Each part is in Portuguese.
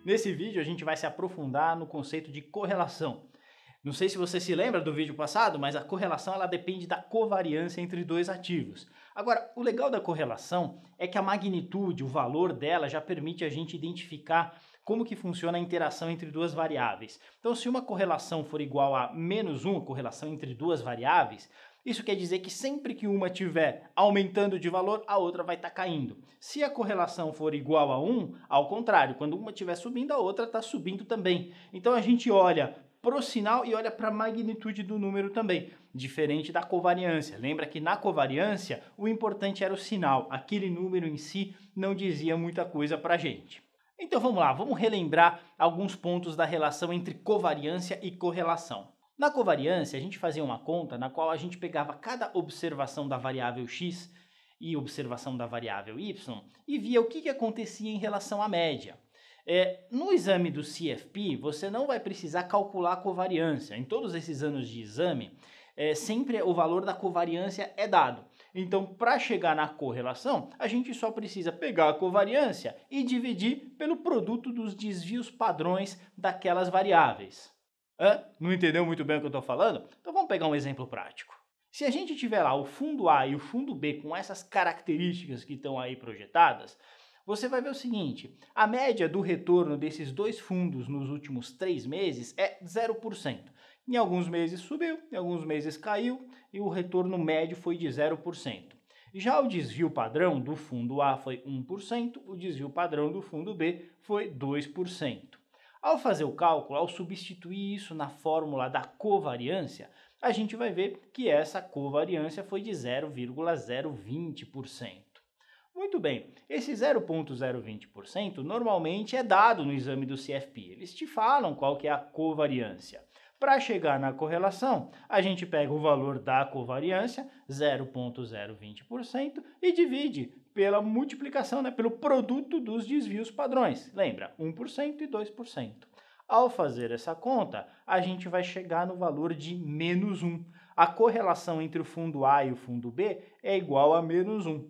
Nesse vídeo a gente vai se aprofundar no conceito de correlação. Não sei se você se lembra do vídeo passado, mas a correlação ela depende da covariância entre dois ativos. Agora, o legal da correlação é que a magnitude, o valor dela já permite a gente identificar como que funciona a interação entre duas variáveis. Então, se uma correlação for igual a -1, a correlação entre duas variáveis, isso quer dizer que sempre que uma estiver aumentando de valor, a outra vai estar caindo. Se a correlação for igual a 1, ao contrário, quando uma estiver subindo, a outra está subindo também. Então a gente olha para o sinal e olha para a magnitude do número também, diferente da covariância. Lembra que na covariância o importante era o sinal, aquele número em si não dizia muita coisa para a gente. Então vamos lá, vamos relembrar alguns pontos da relação entre covariância e correlação. Na covariância, a gente fazia uma conta na qual a gente pegava cada observação da variável x e observação da variável y e via o que acontecia em relação à média. No exame do CFP, você não vai precisar calcular a covariância. Em todos esses anos de exame, sempre o valor da covariância é dado. Então, para chegar na correlação, a gente só precisa pegar a covariância e dividir pelo produto dos desvios padrões daquelas variáveis. Não entendeu muito bem o que eu estou falando? Então vamos pegar um exemplo prático. Se a gente tiver lá o fundo A e o fundo B com essas características que estão aí projetadas, você vai ver o seguinte, a média do retorno desses dois fundos nos últimos 3 meses é 0%. Em alguns meses subiu, em alguns meses caiu e o retorno médio foi de 0%. Já o desvio padrão do fundo A foi 1%, o desvio padrão do fundo B foi 2%. Ao fazer o cálculo, ao substituir isso na fórmula da covariância, a gente vai ver que essa covariância foi de 0,020%. Muito bem, esse 0,020% normalmente é dado no exame do CFP. Eles te falam qual que é a covariância. Para chegar na correlação, a gente pega o valor da covariância, 0,020%, e divide pela multiplicação, pelo produto dos desvios padrões. Lembra, 1% e 2%. Ao fazer essa conta, a gente vai chegar no valor de -1. A correlação entre o fundo A e o fundo B é igual a -1.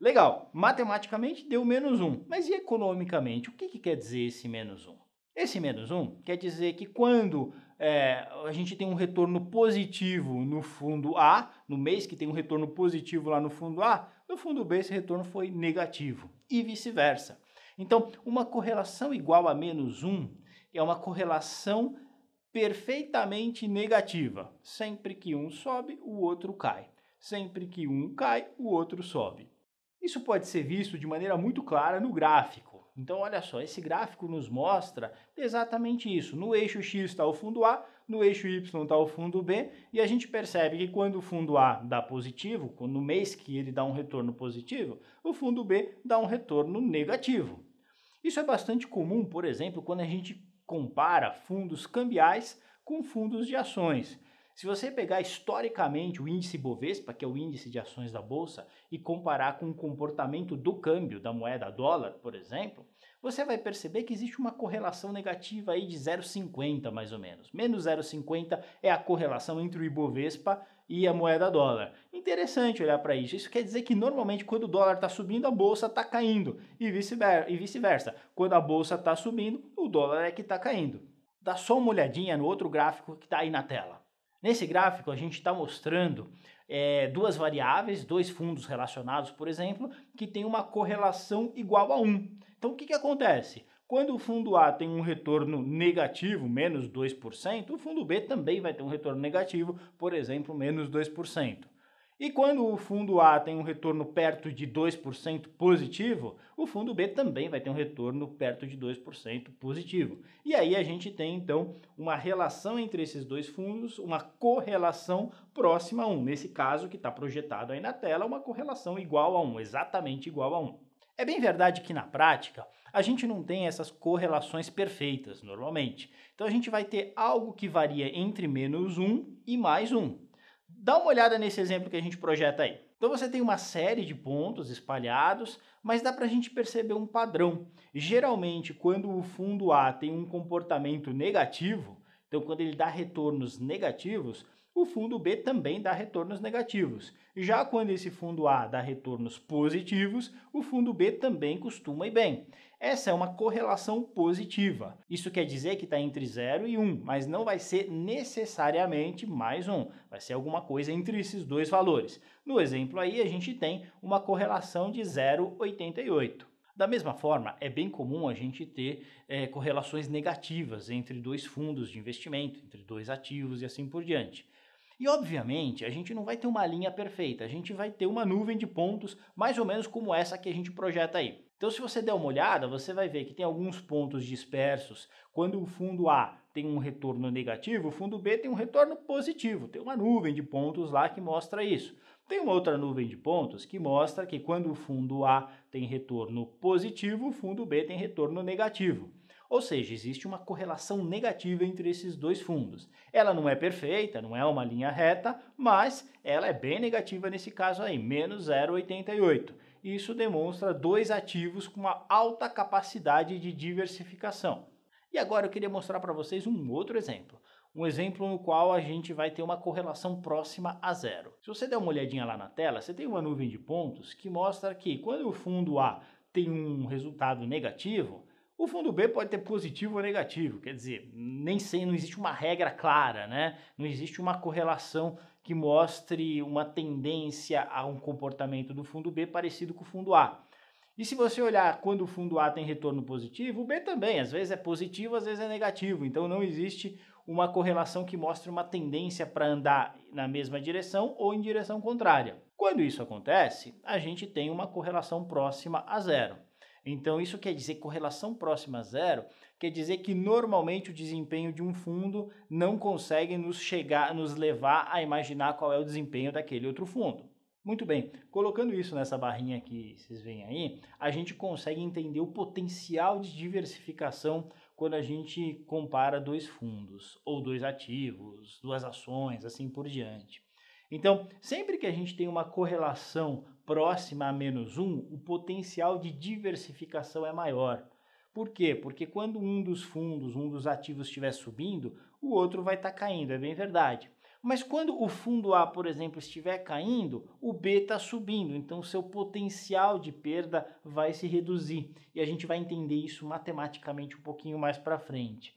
Legal, matematicamente deu -1, mas e economicamente? O que quer dizer esse -1? Esse -1 quer dizer que quando a gente tem um retorno positivo no fundo A, no mês que tem um retorno positivo lá no fundo A, no fundo B esse retorno foi negativo e vice-versa. Então, uma correlação igual a -1 é uma correlação perfeitamente negativa. Sempre que um sobe, o outro cai. Sempre que um cai, o outro sobe. Isso pode ser visto de maneira muito clara no gráfico. Então, olha só, esse gráfico nos mostra exatamente isso. No eixo X está o fundo A, no eixo Y está o fundo B, e a gente percebe que quando o fundo A dá positivo, no mês que ele dá um retorno positivo, o fundo B dá um retorno negativo. Isso é bastante comum, por exemplo, quando a gente compara fundos cambiais com fundos de ações. Se você pegar historicamente o índice Bovespa, que é o índice de ações da bolsa, e comparar com o comportamento do câmbio da moeda dólar, por exemplo, você vai perceber que existe uma correlação negativa aí de 0,50 mais ou menos. Menos 0,50 é a correlação entre o Ibovespa e a moeda dólar. Interessante olhar para isso. Isso quer dizer que normalmente quando o dólar está subindo, a bolsa está caindo e vice-versa. Quando a bolsa está subindo, o dólar é que está caindo. Dá só uma olhadinha no outro gráfico que está aí na tela. Nesse gráfico, a gente está mostrando duas variáveis, dois fundos relacionados, por exemplo, que tem uma correlação igual a 1. Então, o que acontece? Quando o fundo A tem um retorno negativo, menos 2%, o fundo B também vai ter um retorno negativo, por exemplo, menos 2%. E quando o fundo A tem um retorno perto de 2% positivo, o fundo B também vai ter um retorno perto de 2% positivo. E aí a gente tem, então, uma relação entre esses dois fundos, uma correlação próxima a 1. Nesse caso, que está projetado aí na tela, uma correlação igual a 1, exatamente igual a 1. É bem verdade que na prática, a gente não tem essas correlações perfeitas, normalmente. Então a gente vai ter algo que varia entre -1 e +1. Dá uma olhada nesse exemplo que a gente projeta aí. Então você tem uma série de pontos espalhados, mas dá para a gente perceber um padrão. Geralmente, quando o fundo A tem um comportamento negativo, então quando ele dá retornos negativos, o fundo B também dá retornos negativos. Já quando esse fundo A dá retornos positivos, o fundo B também costuma ir bem. Essa é uma correlação positiva. Isso quer dizer que está entre 0 e 1, mas não vai ser necessariamente mais 1. Vai ser alguma coisa entre esses dois valores. No exemplo aí, a gente tem uma correlação de 0,88. Da mesma forma, é bem comum a gente ter correlações negativas entre dois fundos de investimento, entre dois ativos e assim por diante. E, obviamente, a gente não vai ter uma linha perfeita, a gente vai ter uma nuvem de pontos mais ou menos como essa que a gente projeta aí. Então, se você der uma olhada, você vai ver que tem alguns pontos dispersos. Quando o fundo A tem um retorno negativo, o fundo B tem um retorno positivo. Tem uma nuvem de pontos lá que mostra isso. Tem uma outra nuvem de pontos que mostra que quando o fundo A tem retorno positivo, o fundo B tem retorno negativo. Ou seja, existe uma correlação negativa entre esses dois fundos. Ela não é perfeita, não é uma linha reta, mas ela é bem negativa nesse caso aí, menos 0,88. Isso demonstra dois ativos com uma alta capacidade de diversificação. E agora eu queria mostrar para vocês um outro exemplo. Um exemplo no qual a gente vai ter uma correlação próxima a zero. Se você der uma olhadinha lá na tela, você tem uma nuvem de pontos que mostra que quando o fundo A tem um resultado negativo, o fundo B pode ter positivo ou negativo, quer dizer, nem sei, não existe uma regra clara, né? Não existe uma correlação que mostre uma tendência a um comportamento do fundo B parecido com o fundo A. E se você olhar quando o fundo A tem retorno positivo, o B também, às vezes é positivo, às vezes é negativo, então não existe uma correlação que mostre uma tendência para andar na mesma direção ou em direção contrária. Quando isso acontece, a gente tem uma correlação próxima a zero. Então, isso quer dizer correlação próxima a zero, quer dizer que normalmente o desempenho de um fundo não consegue nos levar a imaginar qual é o desempenho daquele outro fundo. Muito bem, colocando isso nessa barrinha que vocês veem aí, a gente consegue entender o potencial de diversificação quando a gente compara dois fundos, ou dois ativos, duas ações, assim por diante. Então, sempre que a gente tem uma correlação próxima a menos 1, o potencial de diversificação é maior. Por quê? Porque quando um dos fundos, um dos ativos estiver subindo, o outro vai estar caindo, é bem verdade. Mas quando o fundo A, por exemplo, estiver caindo, o B está subindo, então o seu potencial de perda vai se reduzir. E a gente vai entender isso matematicamente um pouquinho mais para frente.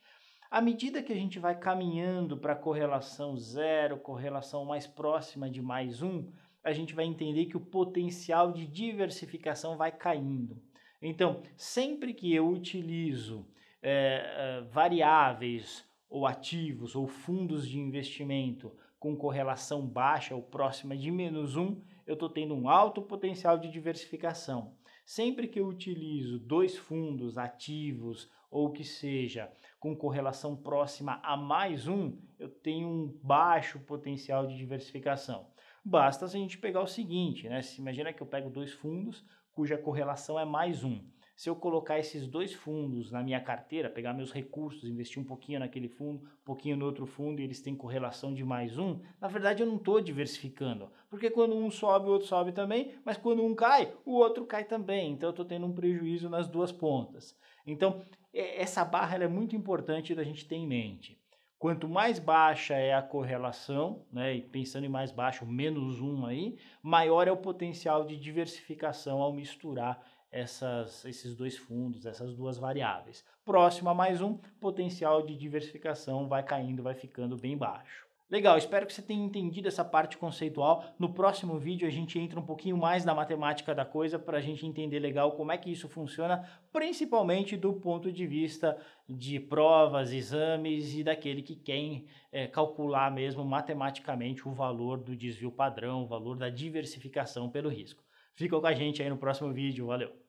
À medida que a gente vai caminhando para a correlação zero, correlação mais próxima de mais 1, a gente vai entender que o potencial de diversificação vai caindo. Então, sempre que eu utilizo variáveis ou ativos ou fundos de investimento com correlação baixa ou próxima de menos 1, eu estou tendo um alto potencial de diversificação. Sempre que eu utilizo dois fundos ativos ou que seja com correlação próxima a mais 1, eu tenho um baixo potencial de diversificação. Basta a gente pegar o seguinte, né? Imagina que eu pego dois fundos cuja correlação é mais 1. Se eu colocar esses dois fundos na minha carteira, pegar meus recursos, investir um pouquinho naquele fundo, um pouquinho no outro fundo e eles têm correlação de mais 1, na verdade eu não estou diversificando. Porque quando um sobe, o outro sobe também, mas quando um cai, o outro cai também. Então eu estou tendo um prejuízo nas duas pontas. Então essa barra é muito importante da gente ter em mente. Quanto mais baixa é a correlação, né, e pensando em mais baixo, menos 1 aí, maior é o potencial de diversificação ao misturar esses dois fundos, essas duas variáveis. Próximo a mais 1, potencial de diversificação vai caindo, vai ficando bem baixo. Legal, espero que você tenha entendido essa parte conceitual. No próximo vídeo a gente entra um pouquinho mais na matemática da coisa para a gente entender legal como é que isso funciona, principalmente do ponto de vista de provas, exames e daquele que quer calcular mesmo matematicamente o valor do desvio padrão, o valor da diversificação pelo risco. Fica com a gente aí no próximo vídeo, valeu!